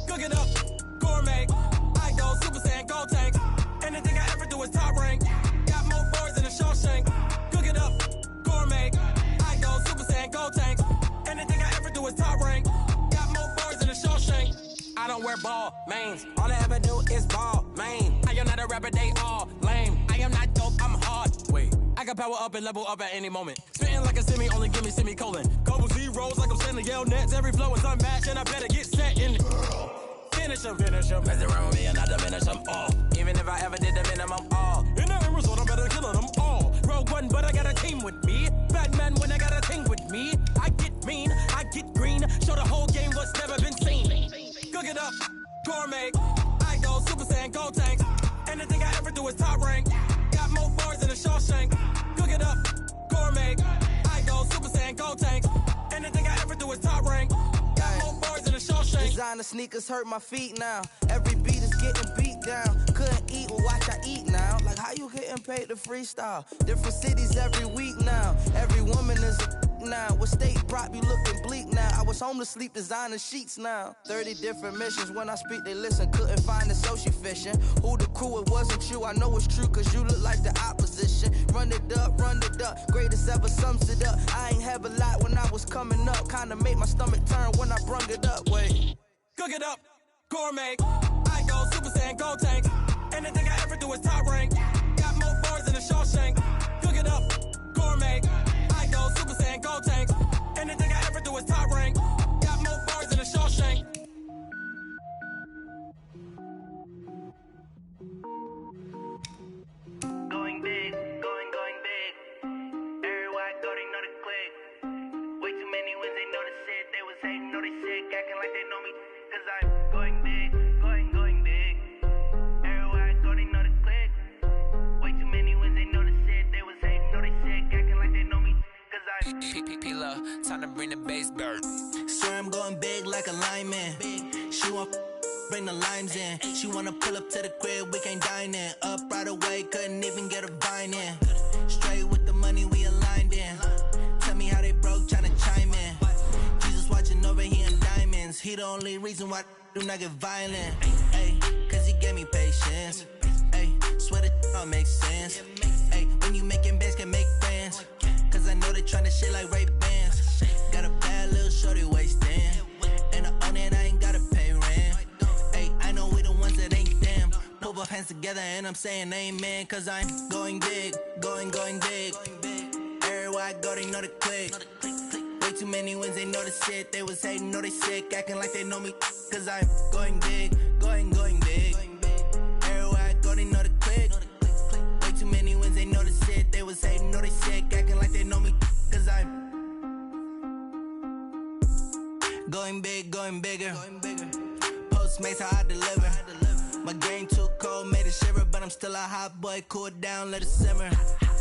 Cook it up, gourmet. I go Super Saiyan, gold tank. Anything I ever do is top rank. Got more boards than a Shawshank. Cook it up, gourmet. I go Super Saiyan, gold tank. Anything I ever do is top rank. Got more boards than a Shawshank. I don't wear ball mains. All I ever do is ball main. I am not a rapper, they all lame. I am not dope, I'm hard. Wait, I can power up and level up at any moment. Spitting like a semi, only give me semicolon. Couple zeros like I'm sending yell nets. Every flow is unmatched and I better get set in. Finish him. Mess around with me and I diminish them all. Even if I ever did the minimum all. In the end result, I'm better killing them all. Rogue One, but I got a team with me. Batman when I got a team with me. I get mean, I get green. Show the whole game what's never been seen. Cook it up, gourmet. I go Super Saiyan, gold tank. Anything I ever do is top rank. Got more bars than a Shawshank. Cook it up, gourmet. I go Super Saiyan, gold tank. Anything I ever do is top rank. Got more bars than a Shawshank. Designer sneakers hurt my feet now. Every beat is getting beat down. Couldn't eat, well watch I eat now. Like how you getting paid to freestyle? Different cities every week now. Every woman is a now. What state prop you looking bleak now? I was home to sleep designing sheets now. 30 different missions. When I speak they listen. Couldn't find the social fishing. Who the crew? It wasn't you. I know it's true cause you look like the opposition. Run it up. Greatest ever sums it up. I ain't have a lot when I was coming up. Kinda made my stomach turn when I brung it up. Wait. Cook it up, gourmet. I go Super Saiyan, gold tank. Anything I ever do is top rank. Got more bars than a Shawshank. Cook it up, gourmet. I go Super Saiyan, gold tank. Anything I ever do is top rank. Got more bars than a Shawshank. Going big, going big. Everywhere I go, they know the click. Way too many wins, they know the shit. They was hating, know they sick, acting like they know me. Cause I'm going big, going big. Everywhere I go, they know the click. Way too many wins, they know the shit. They was hating, know they sick, acting like they know me. Cause I'm P-P-P-Lo, time to bring the bass bird. Swear I'm going big like a lineman. She want bring the limes in. She wanna pull up to the crib, we can't dine in. Up right away, couldn't even get a vine in. Straight with the money we aligned in. Tell me how they broke, tryna chime in. Jesus watching over here in diamonds. He the only reason why I do not get violent. Ay, cause he gave me patience. Ay, swear that all makes sense. Ay, when you making bands, can make friends. Cause I know they tryna shit like Ray-Bans. Got a bad little shorty wasting. And I own it, I ain't gotta pay rent. Ay, I know we the ones that ain't them. Pull both hands together and I'm saying amen. Cause I'm going big, going big. Everywhere I go, they know the click. Way too many wins, they know the shit. They was hating, know they sick, acting like they know me. Cause I'm going big, going big. Everywhere I go, they know the click. Way too many wins, they know the shit. They was hating, know they sick, acting like they know me. Cause I'm going big, going bigger. Postmates, how I deliver. My game too cold, made it shiver. But I'm still a hot boy, cool it down, let it simmer.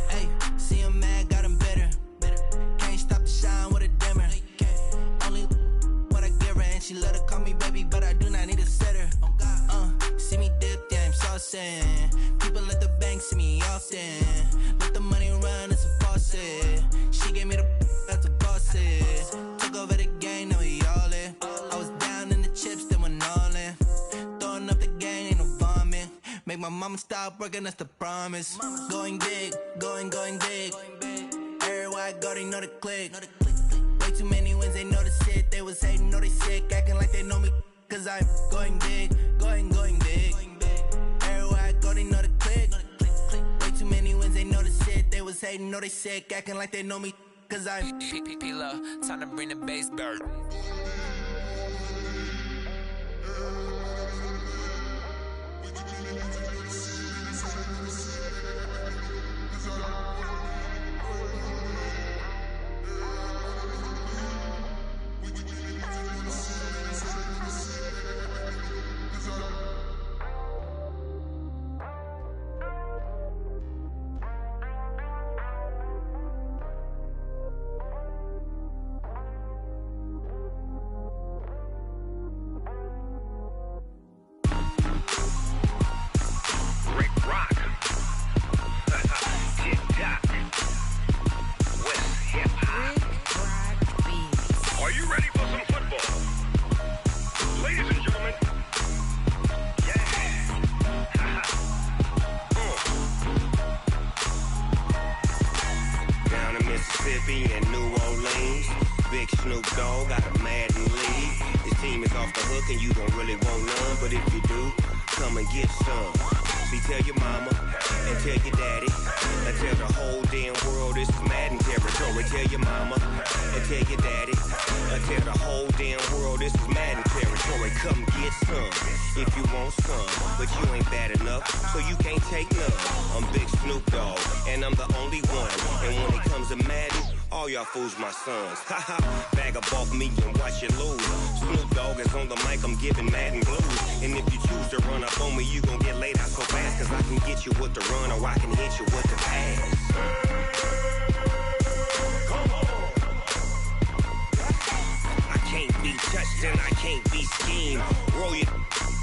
Hey, see him mad, got him bitter. Can't stop the shine with a dimmer. Only what I give her, and she love to call me baby, but I do not need a sitter. See me dip, yeah, I'm saucing. People at the bank see me often. Let the money run, it's a faucet. She gave me the that's a bosses. Took over the game, now we all in. I was down in the chips, then went all in. Throwing up the gang, ain't no vomit. Make my mama stop working, that's the promise. Going big, going big. Everywhere I go, they know the click. Way too many wins, they know the shit. They was hating, know they sick, acting like they know me. Cause I'm going big, going big. Everywhere I go, they know the click. Way too many wins, they know the shit. They was hating, know they sick, acting like they know me. Cause I'm P-P-P-Lo, time to bring the bass bird. the hook and you don't really want none. But if you do, come and get some. See, tell your mama and tell your daddy and tell the whole damn world this is Madden territory. Tell your mama and tell your daddy and tell the whole damn world this is Madden territory. Come get some if you want some, but you ain't bad enough, so you can't take none. I'm Big Snoop Dogg, and I'm the only one. And when it comes to Madden, all y'all fools my sons. Haha, bag up off me and watch you lose. Snoop Dogg is on the mic, I'm giving Madden blues. And if you choose to run up on me, you gon' get laid out so fast, cause I can get you with the run or I can hit you with the pass. I can't be touched and I can't be schemed. Roll you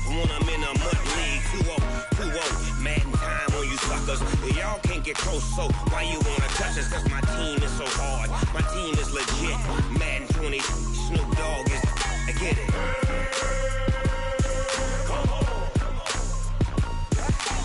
when I'm in a mud league. 2-0, Madden time on you suckers. Y'all can't get close, so why you wanna touch us? Cause my team is so hard, my team is legit. Madden 20, Snoop Dogg is, I get it.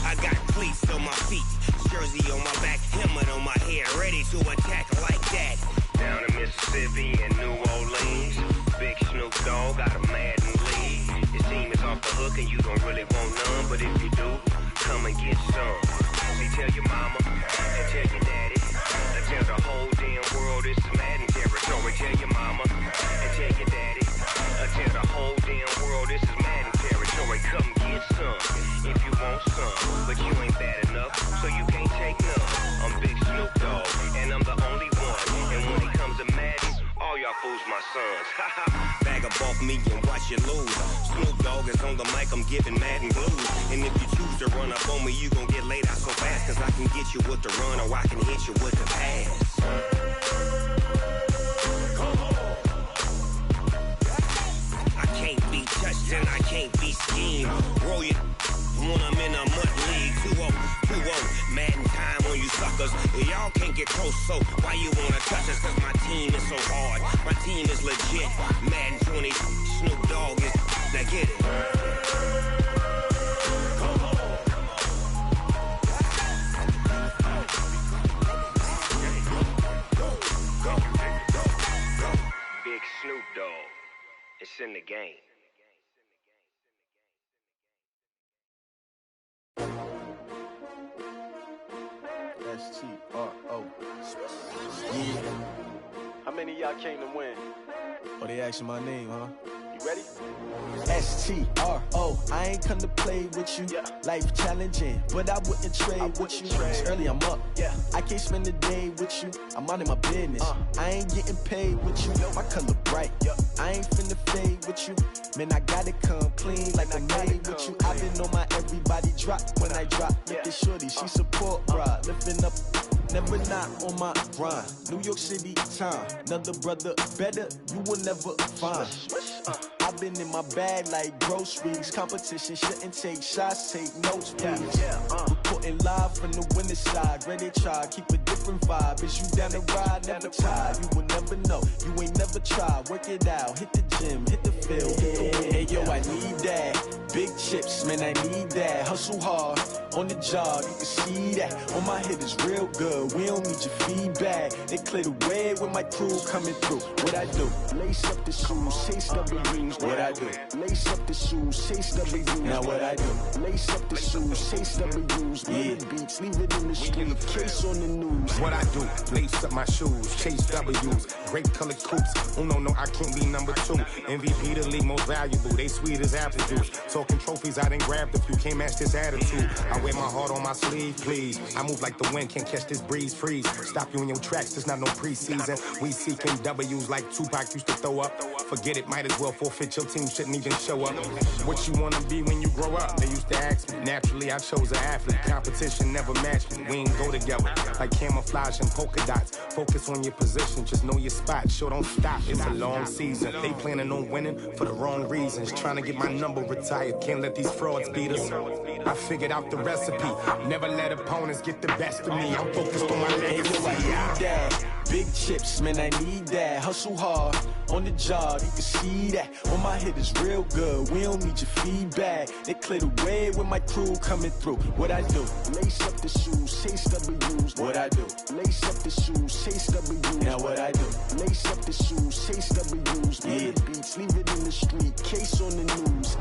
I got cleats on my feet, jersey on my back, helmet on my head, ready to attack like that. Down in Mississippi and New Orleans, Big Snoop Dogg got a Madden league. Your team is off the hook and you don't really want none, but if you do, come and get some. See, tell your mama and tell your daddy and tell the whole damn world this is Madden territory. Tell your mama and tell your daddy and tell the whole damn world this is Madden territory. Come get some if you want some, but you ain't bad enough, so you can't take none. I'm Big Snoop Dogg, and I'm the only one. And when it comes to Madden, all y'all fools my sons. Bag up off me and watch you lose. Snoop Dogg is on the mic, I'm giving Madden blues. And if you choose to run up on me, you gon' get laid out so fast, cause I can get you with the run or I can hit you with the pass. I can't be touched and I can't be schemed. Roll you when I'm in a mud league. 2-0, Madden time on you suckers. Y'all can't get close, so why you wanna touch us? Cause my team is so hard, my team is legit. Madden 20, Snoop Dogg is, now get it. Big Snoop Dogg, it's in the game. S-T-R-O. Yeah. How many of y'all came to win? Oh, they asking my name, huh? You ready? S-T-R-O. I ain't come to play with you. Yeah. Life challenging, but I wouldn't trade with you. It's early, I'm up. Yeah. I can't spend the day with you. I'm out of my business. I ain't getting paid with you. My color bright. I ain't finna fade with you. Man, I gotta come clean like I made with you. I've been on my everybody drop when I drop. Look at shorty, she support ride. Lifting up, never not on my grind. New York City time, another brother better, you will never find. I've been in my bag like groceries. Competition shouldn't take shots, take notes, please. Reporting live from the winning side. Ready to try, keep a different vibe. Is you down the ride, never tired. You will never know, you ain't never tried. Work it out, hit the gym, hit the field, hit the wind. Hey yo, I need that. Big chips, man, I need that. Hustle hard, on the job, you can see that. On my head is real good, we don't need your feedback. They clear the way with my crew coming through. What I do? Lace up the shoes, chase W's. What I do? Lace up the shoes, chase W's. Now what I do? Lace up the shoes, chase W's. Yeah. Beats, leave it in the street, case on the news. What I do? Lace up my shoes, chase W's. Great colored coops. Oh no, I can't be number 2. MVP the league most valuable. They sweet as apple juice. Talking trophies, I didn't grab the few. Can't match this attitude. I wear my heart on my sleeve, please. I move like the wind, can't catch this breeze, freeze. Stop you in your tracks, there's not no preseason. We seeking W's like Tupac used to throw up. Forget it, might as well forfeit. Your team shouldn't even show up. What you wanna be when you grow up? They used to ask me. Naturally, I chose an athlete. Competition never matched me. We ain't go together like camouflage and polka dots. Focus on your position, just know your spot. Sure, don't stop. It's a long season. They planning on winning for the wrong reasons. Trying to get my number retired. Can't let these frauds beat us. I figured out the recipe. Never let opponents get the best of me. I'm focused on my legacy. Big chips, man, I need that. Hustle hard on the job, you can see that. On my hit is real good, we don't need your feedback. They clear the way with my crew coming through. What I do? Lace up the shoes, chase W's. What I do? Lace up the shoes, chase W's. Now what I do? Lace up the shoes, chase W's. Yeah. The beats, leave it in the street, case on the news.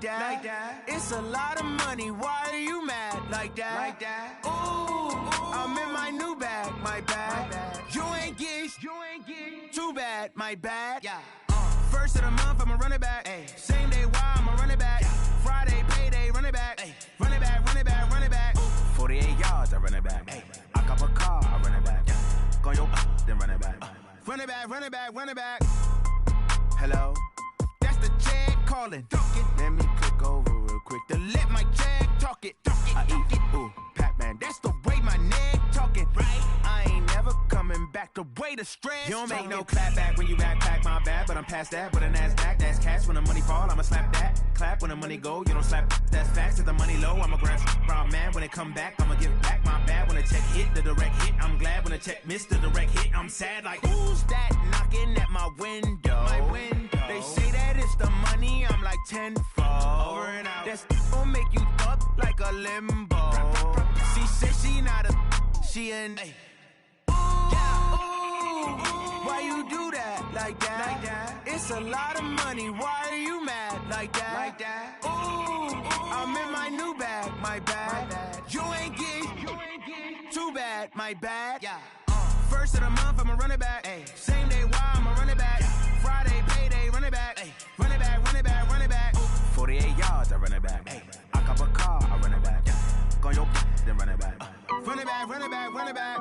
Like that. It's a lot of money. Why are you mad like that? Ooh, I'm in my new bag, my bad. You ain't get too bad, my bad. Yeah. First of the month, I'ma run it back. Ay. Same day, why I'ma run it back. Friday, payday, run it back. Ay. Run it back, run it back, run it back. 48 yards, I run it back. Ay. I cop a car, I run it back. Go yo, then run it back. Run it back, run it back, run it back. Hello, that's the jag calling. Let me click over real quick to let my jag talk it. I eat it, ooh, Pac-Man. That's the way my neck talking. Right? I ain't never coming back the way the stress. You don't make no clap back when you backpack, my bad, but I'm past that. With a NASDAQ, that's cash. When the money fall, I'ma slap that. Clap when the money go, you don't slap. That's facts. If the money low, I'ma grab brown man. When it come back, I'ma give back my bad. When the check hit, the direct hit. I'm glad when the check missed the direct hit. I'm sad like, who's that knocking at my window? My window. They say that it's the money, I'm like tenfold. Over and out. That's gon' make you up like a limbo. She said she She in. Why you do that like that? It's a lot of money. Why are you mad like that? Ooh, I'm in my new bag, my bad. You ain't getting too bad, my bad. First of the month, I'ma run it back. Same day, why I'ma run it back. Friday, payday, run it back. Run it back, run it back, run it back. 48 yards, I run it back. I cop a car, I run it back. Go your then run it back. Run it back, run it back, run it back.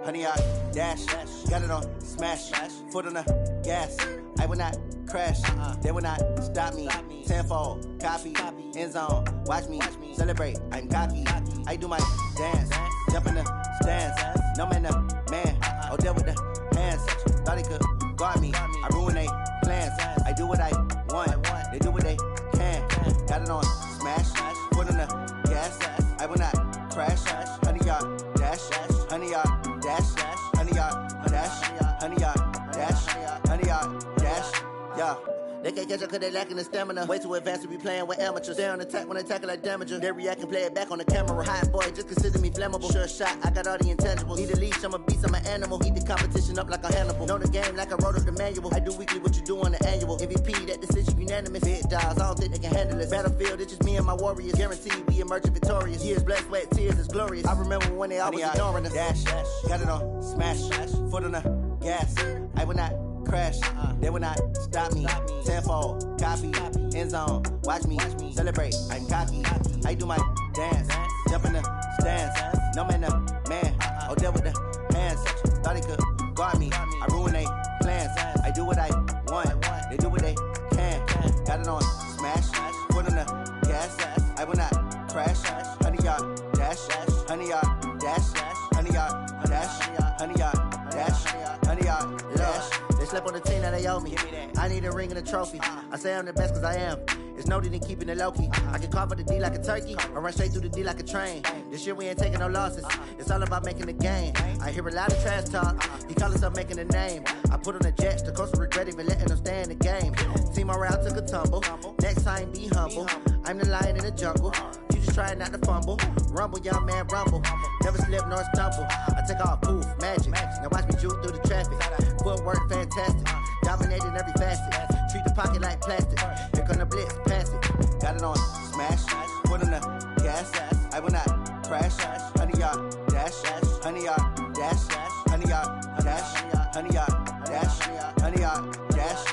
Honey, I dash, got it on smash, foot on the gas. I will not crash, they will not stop me. Tenfold, copy, end zone, watch me celebrate. I'm cocky, I do my dance, jump in the stands. No man, the man, oh deal with the hands. Thought he could guard me, I ruin they plans. I do what I want, they do what they can. Got it on smash, foot on the gas. I will not crash, honey, y'all dash, honey, y'all dash, honey, y'all dash, honey, y'all dash, honey, y'all dash, yeah. They can't catch up cause they lacking the stamina. Way too advanced to be playing with amateurs. Stay on attack when they tackle like damager. They react and play it back on the camera. Hot boy, just consider me flammable. Sure shot, I got all the intangibles. Need a leash, I'm a beast, I'm an animal. Heat the competition up like a Hannibal. Know the game like I wrote up the manual. I do weekly what you do on the annual. MVP, that decision unanimous. Big dogs, I don't think they can handle it. Battlefield, it's just me and my warriors. Guaranteed we emerging victorious. Years, blood, sweat, tears, is glorious. I remember when they always ignoring us. Dash, got it on smash, foot on the gas. I will not crash, they will not stop me. Tenfold, copy, end zone, watch me celebrate. I'm cocky, I do my dance, jump in the stands. No man, the man, oh deal with the hands. Thought he could guard me, I ruin they plans. I do what I want, they do what they can. Got it on smash, foot on the gas. I will not crash, honey, y'all dash, honey, y'all dash, honey, y'all dash, honey, y'all dash, honey, y'all dash. They slept on the team that they owe me. I need a ring and a trophy. I say I'm the best cause I am. It's no need in keeping it low-key. I can carve up the D like a turkey or run straight through the D like a train. This year we ain't taking no losses. It's all about making the game. I hear a lot of trash talk. He call himself making a name. I put on the jets. The coach regret even letting them stay in the game. Team morale took a tumble. Next time be humble. I'm the lion in the jungle. You just try not to fumble. Rumble, young man, rumble. Never slip nor stumble. I take off, poof, magic. Now watch me juke through the traffic. Footwork fantastic. Dominating every facet. Treat the pocket like plastic. Here come the blitz, pass it. Got it on smash. Foot on the gas. I will not crash. Honey, y'all dash. Honey, y'all dash. Honey, y'all dash. Honey, y'all dash. Honey, y'all dash.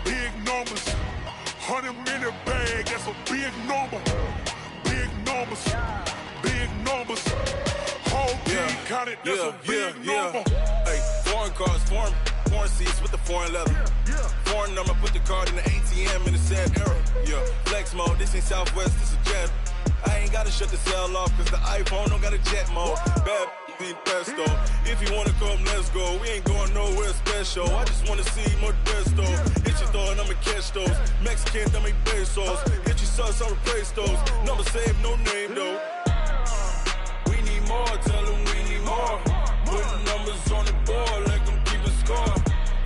Big numbers, 100-minute bag, that's a big number. Big numbers, whole team counted, that's a big number. Hey, foreign cars, foreign seats with the foreign leather. Foreign number, put the card in the ATM in the sad era. Yeah, flex mode, this ain't Southwest, this a jet. I ain't gotta shut the cell off, cause the iPhone don't got a jet mode. Bad in pesto. If you wanna come, let's go. We ain't going nowhere special. I just wanna see Modesto. Hit your thought, I'ma catch those. Mexican, I make pesos. Hit your sus, I'll replace those. Number saved, no name though. We need more, tell them we need more. Putting numbers on the board, like them keep a score.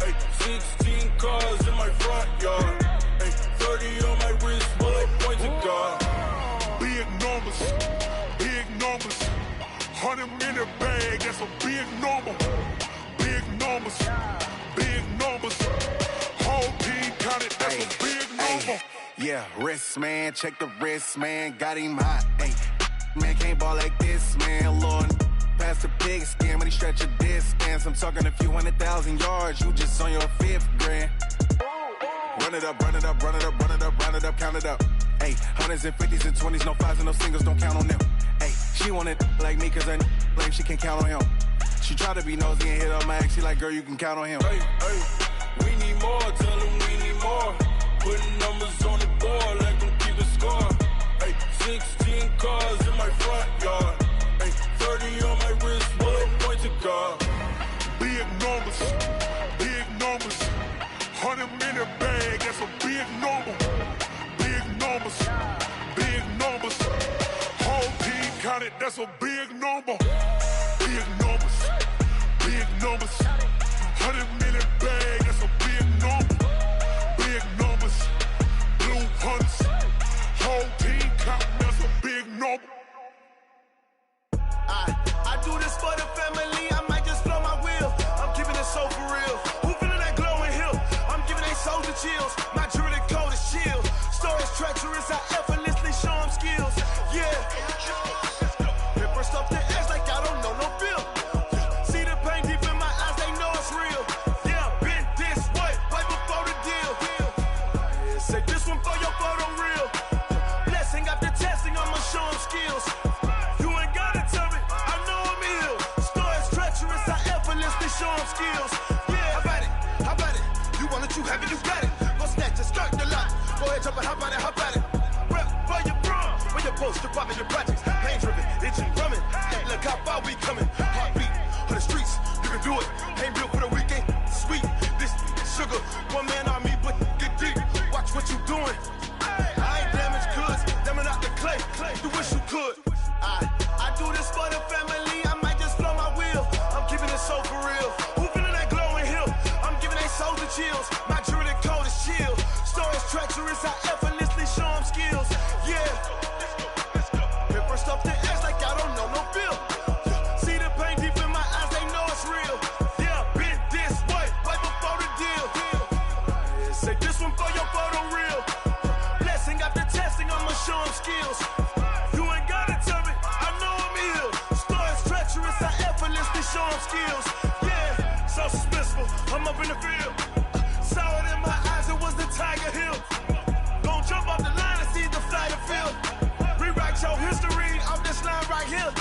Hey, 16 cars in my front yard. Hey, 30 on my wrist, while I point to God. Big numbers, 100-minute bag, that's a big number. Big numbers, whole team counted, that's a big number. Yeah, wrist man, check the wrist man, got him hot. Ay, man can't ball like this, man. Lord, past the pig skin when he stretch a distance. I'm talking a few 100,000 yards, you just on your 5th grand. Run it up, run it up, run it up, run it up, run it up, count it up. Ay, 100s and 50s and 20s, no 5s and no singles, don't count on them. Ay, she want it like me, cause her blame she can't count on him. She try to be nosy and hit up my ex, she like, girl, you can count on him. Hey, we need more, tell them we need more. Putting numbers on the board, like them keep a score. 16 cars in my front yard. Ay, 30 on my wrist, one point to God. Big numbers, 100-minute bag, that's a big number. Big numbers, whole team counted, that's a big number. Big numbers, 100-minute bag, that's a big number. Big numbers, blue hunters, whole team counting, that's a big number. I do this for the family, I might just blow my wheel. I'm keeping it so for real. Who feeling that glowing hill? I'm giving they soldier chills. My jewelry code is chill. Stories treacherous, I effortlessly show them skills. Yeah. Hit first off the edge like I don't know no feel. See the pain deep in my eyes, they know it's real. Yeah, been this way, right before the deal. Yeah, say this one for your photo real. Blessing after testing, I'ma show them skills. You ain't gotta tell me, I know I'm ill. Stories treacherous, I effortlessly show them skills. Yeah, how about it? You want it, you have it, you got it. Go snatch it, start the lot. Go ahead, jump it, how about it? Rep for your bro, when you're posted, popping your projects. Pain driven, itching, drumming. Look how far we coming. Heartbeat on the streets, you can do it. Ain't built for the weekend, sweet. This sugar, one man army, but get deep. Watch what you doing. I ain't damaged goods, damn out the clay. You wish you could. I do this for the family, I might just blow my wheel. I'm keeping it so for real. Who feeling that glowing hill? I'm giving they soldier chills. My jewelry code is chill. Stories treacherous, I effortlessly show them skills. Yeah. Hit first off the edge like I don't know no feel. See the pain deep in my eyes, they know it's real. Yeah, been this way, right before the deal. Yeah, say this one for your photo real. Blessing after testing, I'ma show them skills. You ain't gotta tell me, I know I'm ill. Stories treacherous, I effortlessly show them skills. Yeah, so suspenseful, I'm up in the field. Saw it in my eyes, it was the Tiger Hill. Gon' jump off the line and see the flight of field. Rewrite your history off this line right here.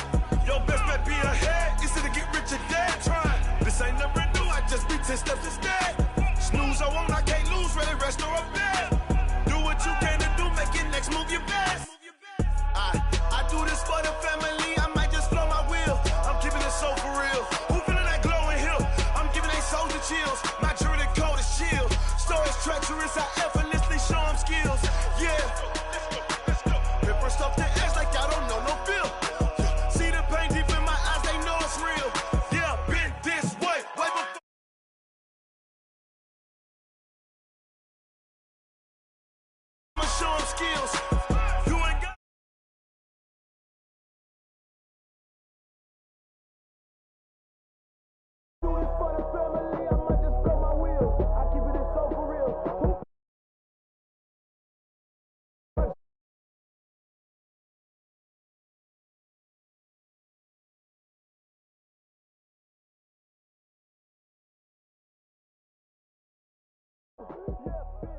Your best bet be ahead, easy to get rich or dead. Trying, this ain't never new, I just be 10 steps instead. Snooze I won't, I can't lose, ready, rest or up bed. Do what you can to do, make your next move your best. I do this for the family, I might just blow my wheel. I'm keeping it so for real. Who feeling that glowing hill? I'm giving they soldier chills. My jewelry code is chill. Stories treacherous, I effortlessly show them skills. Yeah. Hit first off the edge like I don't know no feel. See the pain deep in my eyes, they know it's real. Yeah, been this way, way before. I'ma show them skills. You ain't got. Yeah,